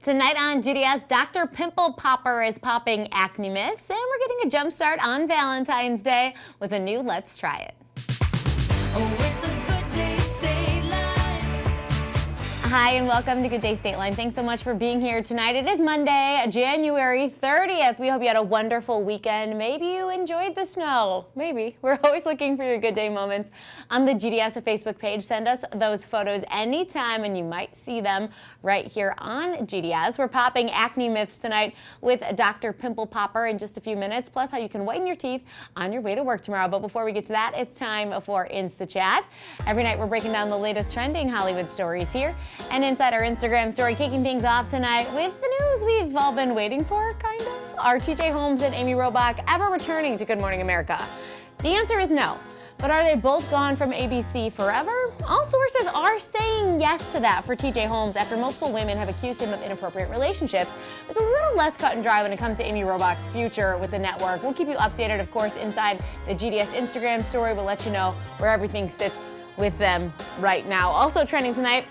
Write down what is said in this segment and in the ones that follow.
Tonight on GDS, Dr. Pimple Popper is popping acne myths, and we're getting a jump start on Valentine's Day with a new Let's Try It. Oh, it's a good day, stay alive. Hi, and welcome to Good Day State Line. Thanks so much for being here tonight. It is Monday, January 30th. We hope you had a wonderful weekend. Maybe you enjoyed the snow. Maybe. We're always looking for your good day moments on the GDS Facebook page. Send us those photos anytime, and you might see them right here on GDS. We're popping acne myths tonight with Dr. Pimple Popper in just a few minutes, plus how you can whiten your teeth on your way to work tomorrow. But before we get to that, it's time for Insta Chat. Every night we're breaking down the latest trending Hollywood stories here. And inside our Instagram story, kicking things off tonight with the news we've all been waiting for, kind of. Are TJ Holmes and Amy Robach ever returning to Good Morning America? The answer is no. But are they both gone from ABC forever? All sources are saying yes to that for TJ Holmes after multiple women have accused him of inappropriate relationships. It's a little less cut and dry when it comes to Amy Robach's future with the network. We'll keep you updated, of course, inside the GDS Instagram story. We'll let you know where everything sits with them right now. Also trending tonight,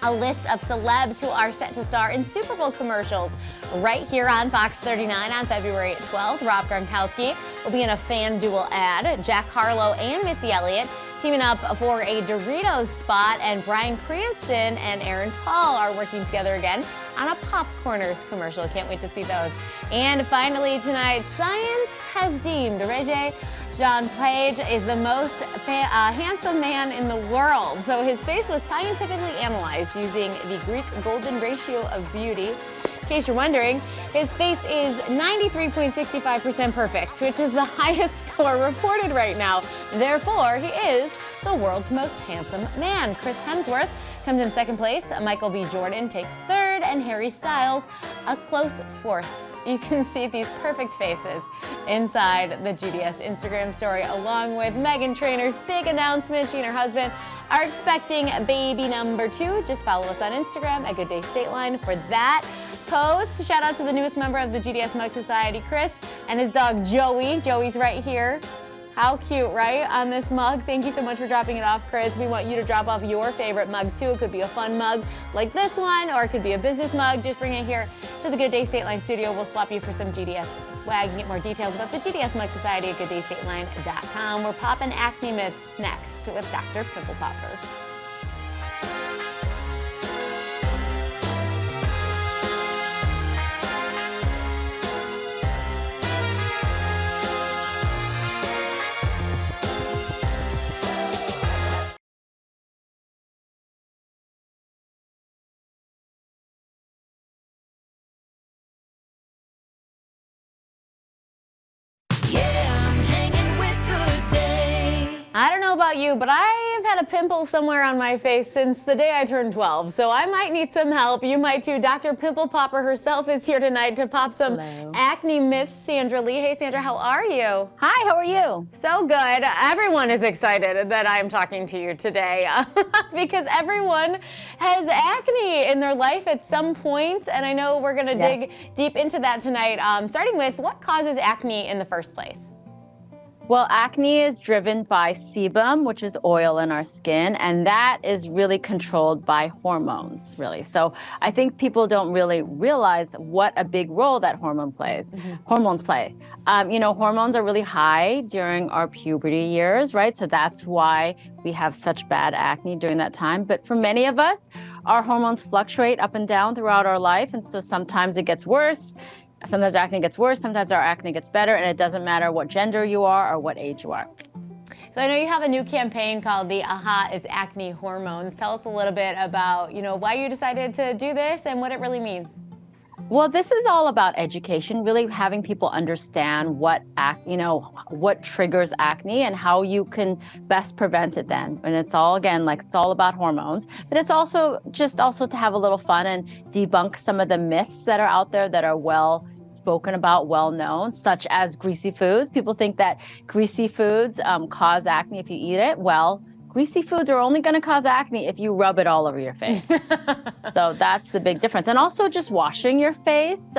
a list of celebs who are set to star in Super Bowl commercials right here on Fox 39 on February 12th. Rob Gronkowski will be in a FanDuel ad. Jack Harlow and Missy Elliott teaming up for a Doritos spot, and Bryan Cranston and Aaron Paul are working together again on a Popcorners commercial. Can't wait to see those. And finally tonight, science has deemed Regé Jean Page is the most handsome man in the world. So his face was scientifically analyzed using the Greek golden ratio of beauty. In case you're wondering, his face is 93.65% perfect, which is the highest score reported right now. Therefore, he is the world's most handsome man. Chris Hemsworth comes in second place, Michael B. Jordan takes third, and Harry Styles a close fourth. You can see these perfect faces inside the GDS Instagram story, along with Meghan Trainor's big announcement. She and her husband are expecting baby number 2. Just follow us on Instagram at Good Day State Line for that post. Shout out to the newest member of the GDS Mug Society, Chris, and his dog Joey. Joey's right here. How cute, right, on this mug? Thank you so much for dropping it off, Chris. We want you to drop off your favorite mug, too. It could be a fun mug like this one, or it could be a business mug. Just bring it here to the Good Day State Line studio. We'll swap you for some GDS swag. You can get more details about the GDS Mug Society at gooddaystateline.com. We're popping acne myths next with Dr. Pimple Popper. I don't know about you, but I've had a pimple somewhere on my face since the day I turned 12, so I might need some help. You might too. Dr. Pimple Popper herself is here tonight to pop some acne myths. Sandra Lee. Hey, Sandra, how are you? Hi, how are you? So good. Everyone is excited that I'm talking to you today because everyone has acne in their life at some point, and I know we're going to dig deep into that tonight, starting with what causes acne in the first place? Well, acne is driven by sebum, which is oil in our skin, and that is really controlled by hormones, really. So I think people don't really realize what a big role that hormones play. Hormones are really high during our puberty years, right? So that's why we have such bad acne during that time. But for many of us, our hormones fluctuate up and down throughout our life, and so sometimes it gets worse. Sometimes our acne gets worse, sometimes our acne gets better, and it doesn't matter what gender you are or what age you are. So I know you have a new campaign called the AHA is Acne Hormones. Tell us a little bit about, why you decided to do this and what it really means. Well, this is all about education, really having people understand what triggers acne and how you can best prevent it then. And it's all, again, it's all about hormones, but it's also to have a little fun and debunk some of the myths that are out there that are well spoken about, well known, such as greasy foods. People think that greasy foods cause acne if you eat it. Well, greasy foods are only going to cause acne if you rub it all over your face. So that's the big difference. And also just washing your face.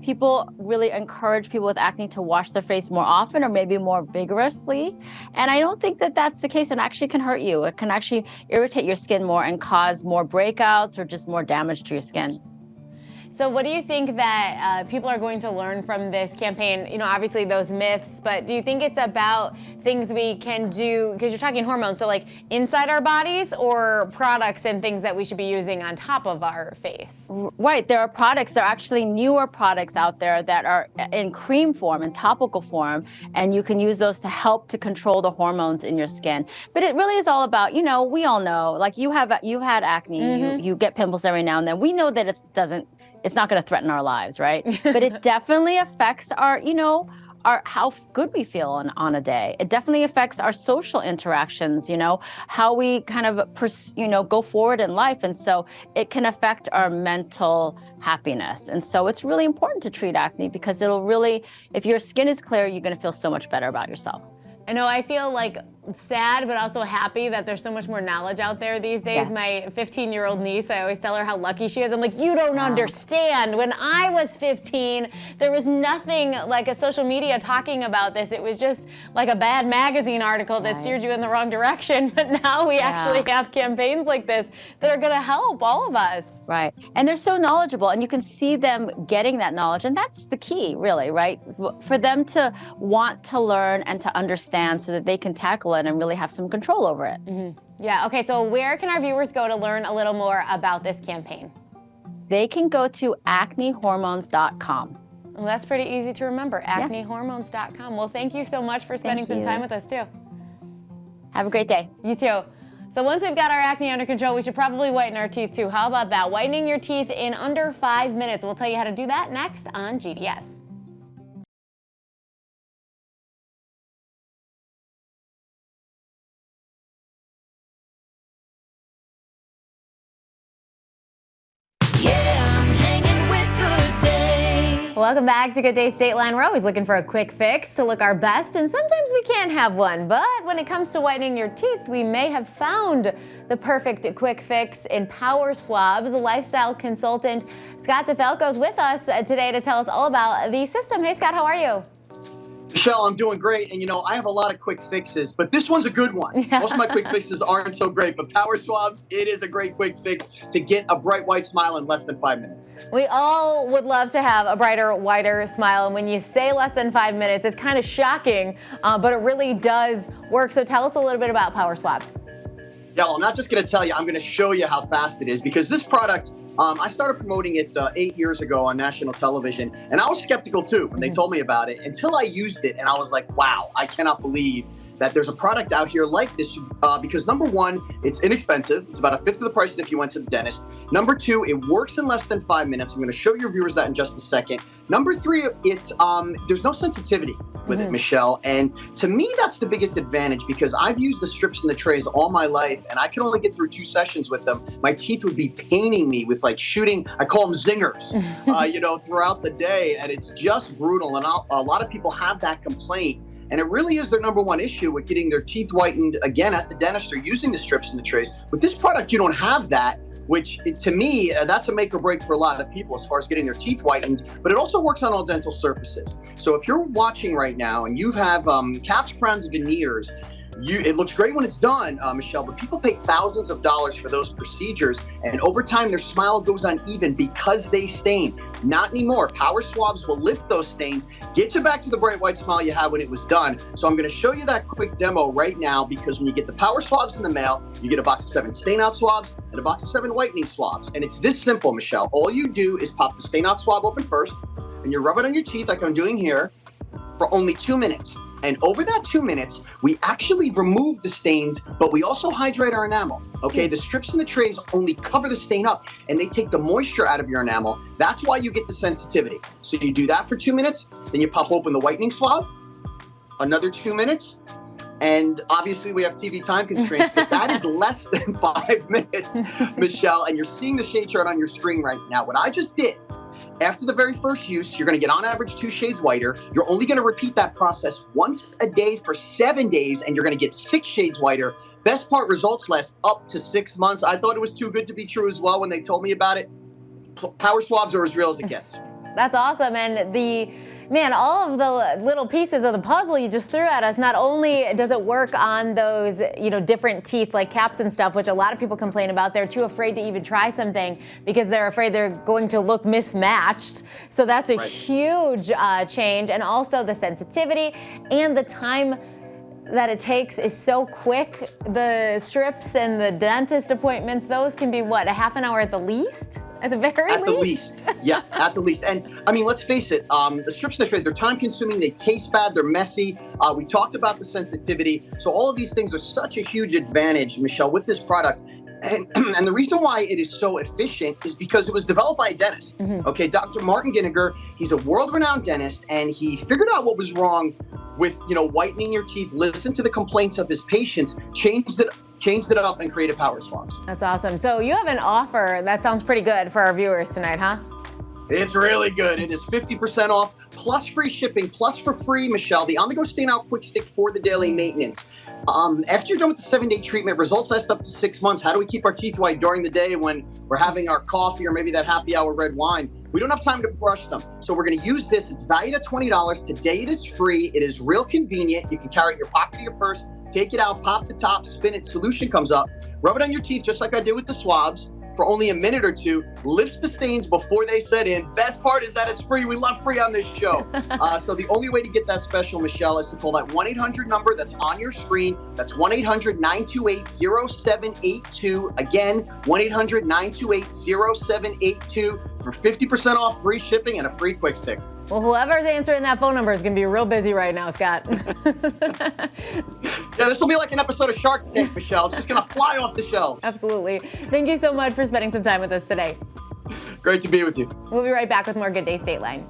People really encourage people with acne to wash their face more often or maybe more vigorously. And I don't think that that's the case. It actually can hurt you. It can actually irritate your skin more and cause more breakouts or just more damage to your skin. So what do you think that people are going to learn from this campaign? You know, obviously those myths, but do you think it's about things we can do, because you're talking hormones, so like inside our bodies, or products and things that we should be using on top of our face? Right, there are products, there are actually newer products out there that are in cream form, in topical form, and you can use those to help to control the hormones in your skin. But it really is all about, you know, we all know, like you've had acne, you get pimples every now and then. We know that it's not going to threaten our lives, right? But it definitely affects our, you know, how good we feel on a day. It definitely affects our social interactions, you know, how we kind of, go forward in life. And so it can affect our mental happiness. And so it's really important to treat acne, because it'll really, if your skin is clear, you're going to feel so much better about yourself. I know, I feel like sad but also happy that there's so much more knowledge out there these days. Yes. My 15-year-old niece, I always tell her how lucky she is. I'm like, you don't understand. When I was 15, there was nothing like a social media talking about this. It was just like a bad magazine article that steered you in the wrong direction. But now we actually have campaigns like this that are going to help all of us. Right. And they're so knowledgeable, and you can see them getting that knowledge. And that's the key, really, right? For them to want to learn and to understand so that they can tackle it and really have some control over it. Yeah. Okay. So where can our viewers go to learn a little more about this campaign? They can go to acnehormones.com. Well, that's pretty easy to remember, acnehormones.com. Well, thank you so much for spending some time with us, too. Have a great day. You too. So once we've got our acne under control, we should probably whiten our teeth too. How about that? Whitening your teeth in under 5 minutes. We'll tell you how to do that next on GDS. Yeah, I'm hanging with Good Day. Welcome back to Good Day Stateline. We're always looking for a quick fix to look our best, and sometimes we can't have one. But when it comes to whitening your teeth, we may have found the perfect quick fix in Power Swabs. A lifestyle consultant, Scott DeFalco, is with us today to tell us all about the system. Hey, Scott, how are you? Michelle, I'm doing great. And, you know, I have a lot of quick fixes, but this one's a good one. Most of my quick fixes aren't so great, but Power Swabs, it is a great quick fix to get a bright white smile in less than 5 minutes. We all would love to have a brighter, whiter smile. And when you say less than 5 minutes, it's kind of shocking, but it really does work. So tell us a little bit about Power Swabs. Yeah, well, I'm not just going to tell you, I'm going to show you how fast it is, because this product, I started promoting it 8 years ago on national television, and I was skeptical too when they told me about it, until I used it, and I was like, wow, I cannot believe that there's a product out here like this, because number one, it's inexpensive. It's about a fifth of the price as if you went to the dentist. Number two, it works in less than 5 minutes. I'm going to show your viewers that in just a second. Number three, there's no sensitivity with it, Michelle. And to me, that's the biggest advantage, because I've used the strips and the trays all my life, and I could only get through 2 sessions with them. My teeth would be paining me with like shooting, I call them zingers, throughout the day. And it's just brutal. And a lot of people have that complaint. And it really is their number one issue with getting their teeth whitened, again, at the dentist or using the strips and the trays. With this product, you don't have that, which to me, that's a make or break for a lot of people as far as getting their teeth whitened, but it also works on all dental surfaces. So if you're watching right now and you have caps, crowns, veneers, it looks great when it's done, Michelle, but people pay thousands of dollars for those procedures, and over time their smile goes uneven because they stain. Not anymore. Power Swabs will lift those stains, get you back to the bright white smile you had when it was done. So I'm going to show you that quick demo right now, because when you get the Power Swabs in the mail, you get a box of 7 stain out swabs and a box of 7 whitening swabs. And it's this simple, Michelle. All you do is pop the stain out swab open first, and you rub it on your teeth like I'm doing here for only 2 minutes. And over that 2 minutes, we actually remove the stains, but we also hydrate our enamel. Okay, the strips and the trays only cover the stain up, and they take the moisture out of your enamel. That's why you get the sensitivity. So you do that for 2 minutes, then you pop open the whitening swab, another 2 minutes, and obviously we have TV time constraints, but that is less than 5 minutes, Michelle, and you're seeing the shade chart on your screen right now. What I just did, after the very first use, you're going to get on average 2 shades whiter. You're only going to repeat that process once a day for 7 days, and you're going to get 6 shades whiter. Best part, results last up to 6 months. I thought it was too good to be true as well when they told me about it. Power Swabs are as real as it gets. That's awesome. And man, all of the little pieces of the puzzle you just threw at us, not only does it work on those, different teeth like caps and stuff, which a lot of people complain about. They're too afraid to even try something because they're afraid they're going to look mismatched. So that's a huge change. And also the sensitivity and the time that it takes is so quick. The strips and the dentist appointments, those can be a half an hour at the least? At the very least? Yeah, at the least. And I mean, let's face it, the strips and the they're time consuming, they taste bad, they're messy. We talked about the sensitivity. So all of these things are such a huge advantage, Michelle, with this product. And the reason why it is so efficient is because it was developed by a dentist. Okay, Dr. Martin Ginniger, he's a world-renowned dentist, and he figured out what was wrong with, whitening your teeth, listened to the complaints of his patients, changed it up, and created power response. That's awesome. So you have an offer that sounds pretty good for our viewers tonight, huh? It's really good. It is 50% off, plus free shipping, plus for free, Michelle, the on-the-go stain out quick stick for the daily maintenance. After you're done with the 7-day treatment, results last up to 6 months. How do we keep our teeth white during the day when we're having our coffee or maybe that happy hour red wine? We don't have time to brush them. So we're going to use this. It's valued at $20. Today it is free. It is real convenient. You can carry it in your pocket of your purse, take it out, pop the top, spin it, solution comes up, rub it on your teeth just like I did with the swabs for only a minute or two, lifts the stains before they set in. Best part is that it's free. We love free on this show. So the only way to get that special, Michelle, is to call that 1-800 number that's on your screen. That's 1-800-928-0782. Again, 1-800-928-0782 for 50% off, free shipping, and a free quick stick. Well, whoever's answering that phone number is going to be real busy right now, Scott. Yeah, this will be like an episode of Shark Tank, Michelle. It's just going to fly off the shelves. Absolutely. Thank you so much for spending some time with us today. Great to be with you. We'll be right back with more Good Day Stateline.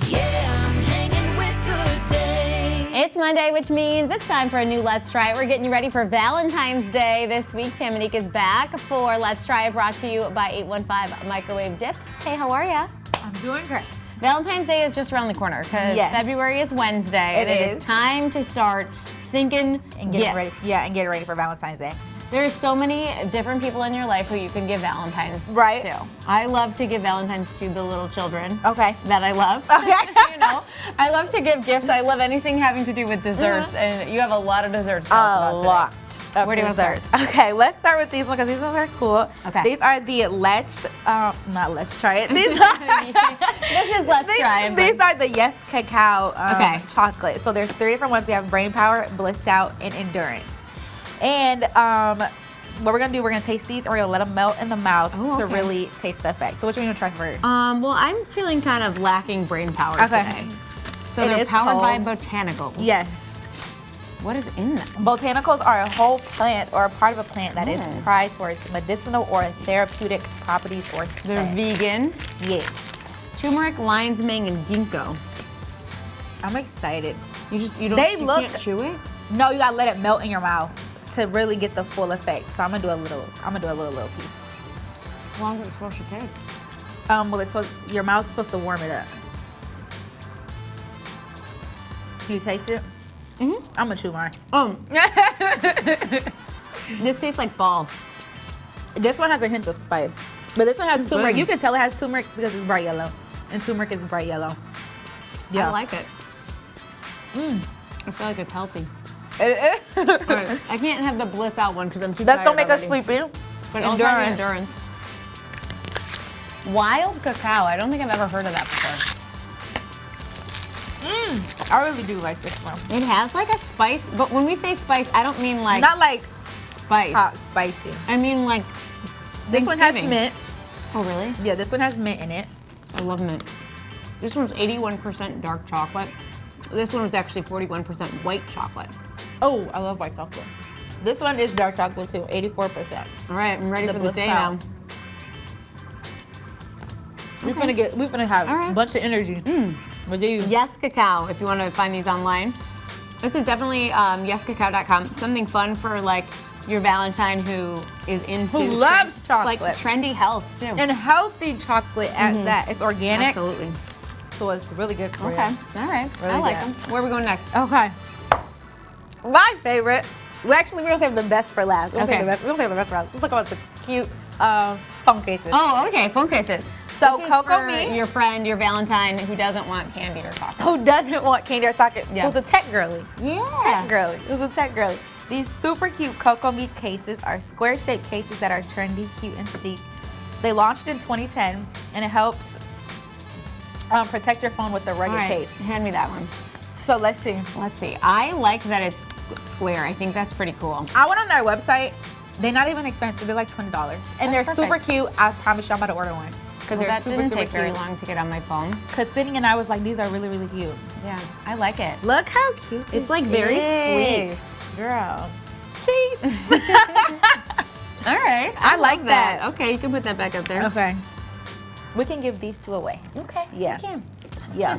Yeah, I'm hanging with Good Day. It's Monday, which means it's time for a new Let's Try It. We're getting you ready for Valentine's Day this week. Tamanique is back for Let's Try It, brought to you by 815 Microwave Dips. Hey, how are ya? I'm doing great. Valentine's Day is just around the corner because Yes. February is Wednesday, and it is time to start thinking And get gifts. ready. Yeah, and get ready for Valentine's Day. There's so many different people in your life who you can give Valentine's Right. to. I love to give Valentine's to the little children. Okay. That I love. Okay. I love to give gifts. I love anything having to do with desserts, and you have a lot of desserts to tell us about A today. lot. of Where do you want to start? desserts. Okay, let's start with these ones because these ones are cool. Okay. These are the not Let's Try It. These are, This is Let's Try It. These are the Yes Cacao Okay. chocolate. So there's 3 different ones. You have Brain Power, Bliss Out, and Endurance. And what we're gonna do, we're gonna taste these and we're gonna let them melt in the mouth Oh, to okay. really taste the effect. So which one you gonna try first? Well, I'm feeling kind of lacking brain power Okay. today. So It they're is powered by called- botanicals. Yes. What is in them? Botanicals are a whole plant or a part of a plant that is prized for its medicinal or therapeutic properties or They're scent. vegan. Yes. Turmeric, lion's mane, and ginkgo. I'm excited. You don't. They you look- can't chew it. No, you gotta let it melt in your mouth to really get the full effect. So I'm gonna do a little piece. How long is it supposed to take? Well, your mouth is supposed to warm it up. Can you taste it? Mhm. I'm gonna chew mine. This tastes like fall. This one has a hint of spice, but this one has turmeric. good. You can tell it has turmeric because it's bright yellow, and turmeric is bright yellow. I like it. I feel like it's healthy. All right, I can't have the Bliss Out one because I'm too That's tired don't make us already. sleepy. But I'll try the Endurance. Wild cacao. I don't think I've ever heard of that before. I really do like this one. It has like a spice, but when we say spice, I don't mean like Not like spice. hot spicy. I mean like This one has Thanksgiving. mint. Oh, really? Yeah, this one has mint in it. I love mint. This one's 81% dark chocolate. This one was actually 41% white chocolate. Oh, I love white chocolate. This one is dark chocolate too, 84%. All right, I'm ready The for the Bliss day Out. now. We're gonna have All right. a bunch of energy. With you. Yes Cacao, if you want to find these online. This is definitely yescacao.com. Something fun for like your Valentine who is into Who loves like chocolate. trendy health too. And healthy chocolate at that. It's organic, Absolutely. so it's really good for Okay. you. All right. Really I like good. them. Where are we going next? Okay. My favorite. We don't save the best for last. We don't Okay. save the best. We don't save the best for last. Let's talk about the cute phone cases. Oh, okay, phone cases. So This is Coco for Me, your friend, your Valentine, who doesn't want candy or chocolate. who doesn't want candy or chocolate, Yeah. was a tech girly. Yeah. Tech girly. It was a tech girly. These super cute Coco Me cases are square-shaped cases that are trendy, cute, and sleek. They launched in 2010, and it helps protect your phone with a All rugged right, case. hand me that one. So let's see. Let's see. I like that it's square. I think that's pretty cool. I went on their website. They're not even expensive. They're like $20, and they're That's super perfect. cute. I promise you, I'm about to order one because Well, they're that super, didn't super take very cute. long to get on my phone. Because Sydney and I was like, these are really, really cute. Yeah, I like it. Look how cute. It's this like very is. sleek. Girl. Cheese. All right. I like love that. Okay, you can put that back up there. Okay. We can give these two away. Okay. Yeah. You can. Yeah.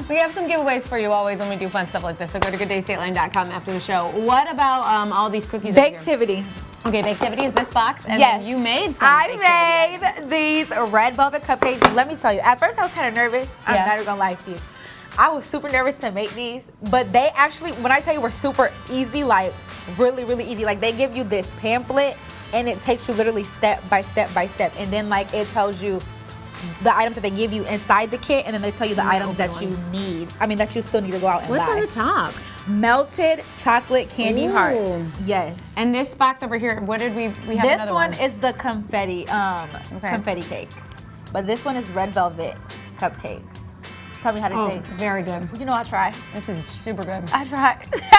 We have some giveaways for you always when we do fun stuff like this. So go to gooddaystateline.com after the show. What about all these cookies? over here? Baketivity. Okay, Baketivity is this box, and Yes. then you made some. I Baketivity. made these red velvet cupcakes. Let me tell you, at first I was kind of nervous. I'm Yeah. not even gonna lie to you. I was super nervous to make these, but they actually, when I tell you, were super easy, like really, really easy. Like they give you this pamphlet, and it takes you literally step by step by step, and then like it tells you the items that they give you inside the kit, and then they tell you the items that you need. I mean, that you still need to go out and What's buy. on the top? Melted chocolate candy Ooh. hearts. Yes. And this box over here, what did we have This another one is the confetti confetti cake, but this one is red velvet cupcakes. Tell me how to Oh, say. very good. You know, I try. This is super good. I try.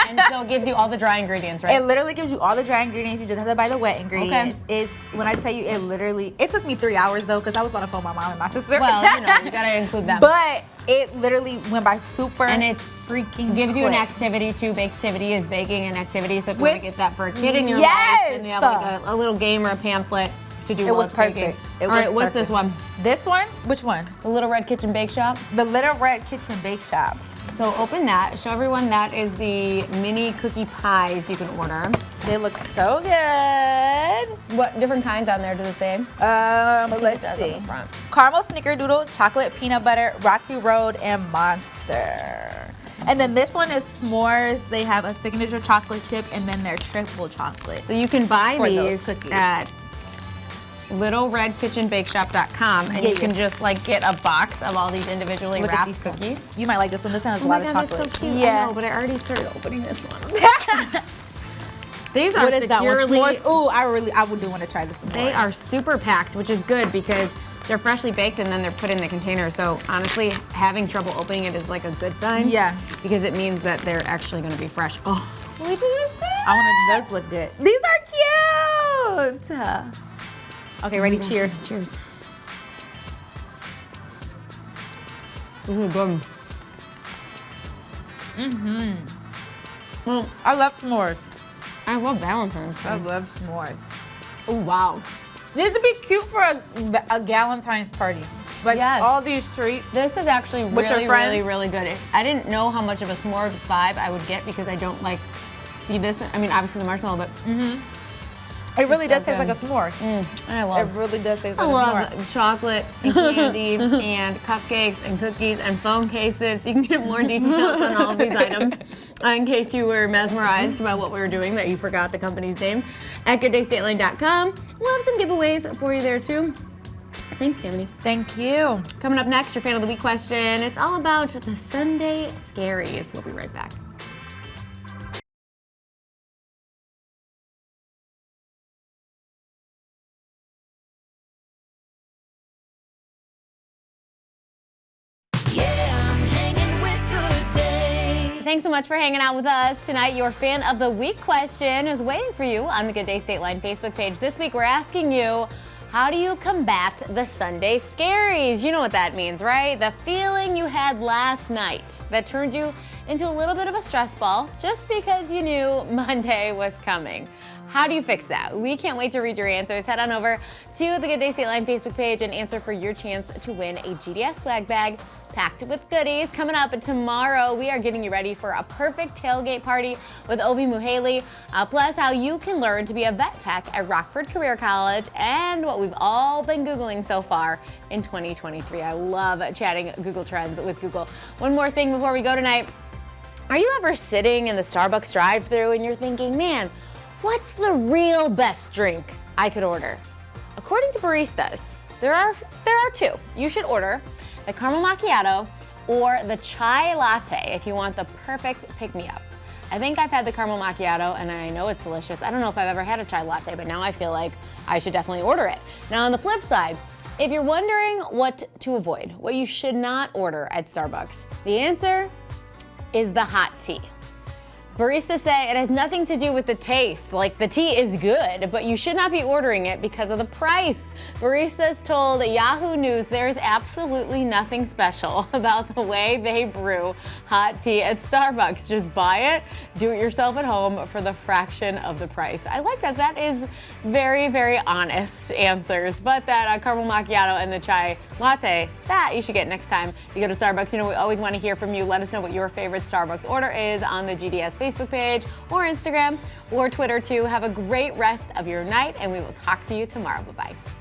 And so it gives you all the dry ingredients, right? It literally gives you all the dry ingredients. You just have to buy the wet ingredients. It's, when I tell you, it took me 3 hours though, because I was on the phone with my mom and my sister. Well, you gotta include them. But it literally went by super. And it's freaking gives you an quick. activity too. Baketivity is baking an activity. So if you With- want to get that for a kid in your Yes! life, then you have like a little game or a pamphlet to do It while was it's baking. perfect. It All was right, what's this perfect. one? This one? Which one? The Little Red Kitchen Bake Shop. The Little Red Kitchen Bake Shop. So open that. Show everyone that is the mini cookie pies you can order. They look so good. What different kinds on there does it say? Let's it does on see. the front. Caramel snickerdoodle, chocolate peanut butter, Rocky Road, and Monster. And then this one is s'mores. They have a signature chocolate chip, and then they're triple chocolate. So you can buy For those these cookies. at littleredkitchenbakeshop.com, and Yeah, you can yeah. just like get a box of all these individually Look at wrapped these cookies. You might like this one. This one has Oh a my lot God, of chocolate. that's so cute. Yeah. I know, but I already started opening this one. These are What is that one? securely. S'mores? Ooh, I would do want to try the s'mores. They are super packed, which is good because they're freshly baked and then they're put in the container. So honestly, having trouble opening it is like a good sign. Yeah. Because it means that they're actually going to be fresh. Oh, look at this. Those look good. These are cute. Okay, ready? Cheers. Cheers. Ooh, good. Well, I love s'mores. I love Valentine's Day. I love s'mores. Oh, wow. These would be cute for a Galentine's party. Like Yes. all these treats. This is actually With your really, friends? really, really good. I didn't know how much of a s'mores vibe I would get because I don't like see this. I mean, obviously the marshmallow, but It really so does taste good. like a s'more. I It love really does taste I like a love s'more. chocolate and candy and cupcakes and cookies and phone cases. You can get more details on all of these items in case you were mesmerized by what we were doing that you forgot the company's names at gooddaystateline.com. We'll have some giveaways for you there too. Thanks, Tammany. Thank you. Coming up next, your fan of the week question. It's all about the Sunday scaries. We'll be right back. Yeah, I'm hanging with Good Day. Thanks so much for hanging out with us tonight. Your fan of the week question is waiting for you on the Good Day Stateline Facebook page. This week we're asking you, how do you combat the Sunday scaries? You know what that means, right? The feeling you had last night that turned you into a little bit of a stress ball just because you knew Monday was coming. How do you fix that? We can't wait to read your answers. Head on over to the Good Day Stateline Facebook page and answer for your chance to win a GDS swag bag packed with goodies. Coming up tomorrow, we are getting you ready for a perfect tailgate party with Obi Muhaley, plus how you can learn to be a vet tech at Rockford Career College and what we've all been Googling so far in 2023. I love chatting Google Trends with Google. One more thing before we go tonight. Are you ever sitting in the Starbucks drive-thru and you're thinking, man, what's the real best drink I could order? According to baristas, there are two. You should order the caramel macchiato or the chai latte if you want the perfect pick-me-up. I think I've had the caramel macchiato and I know it's delicious. I don't know if I've ever had a chai latte, but now I feel like I should definitely order it. Now on the flip side, if you're wondering what to avoid, what you should not order at Starbucks, the answer is the hot tea. Baristas say it has nothing to do with the taste. Like, the tea is good, but you should not be ordering it because of the price. Baristas told Yahoo News there is absolutely nothing special about the way they brew hot tea at Starbucks. Just buy it, do it yourself at home for the fraction of the price. I like that. That is very, very honest answers. But that caramel macchiato and the chai latte, that you should get next time you go to Starbucks. You know, we always want to hear from you. Let us know what your favorite Starbucks order is on the GDS Facebook page or Instagram or Twitter too. Have a great rest of your night and we will talk to you tomorrow. Bye-bye.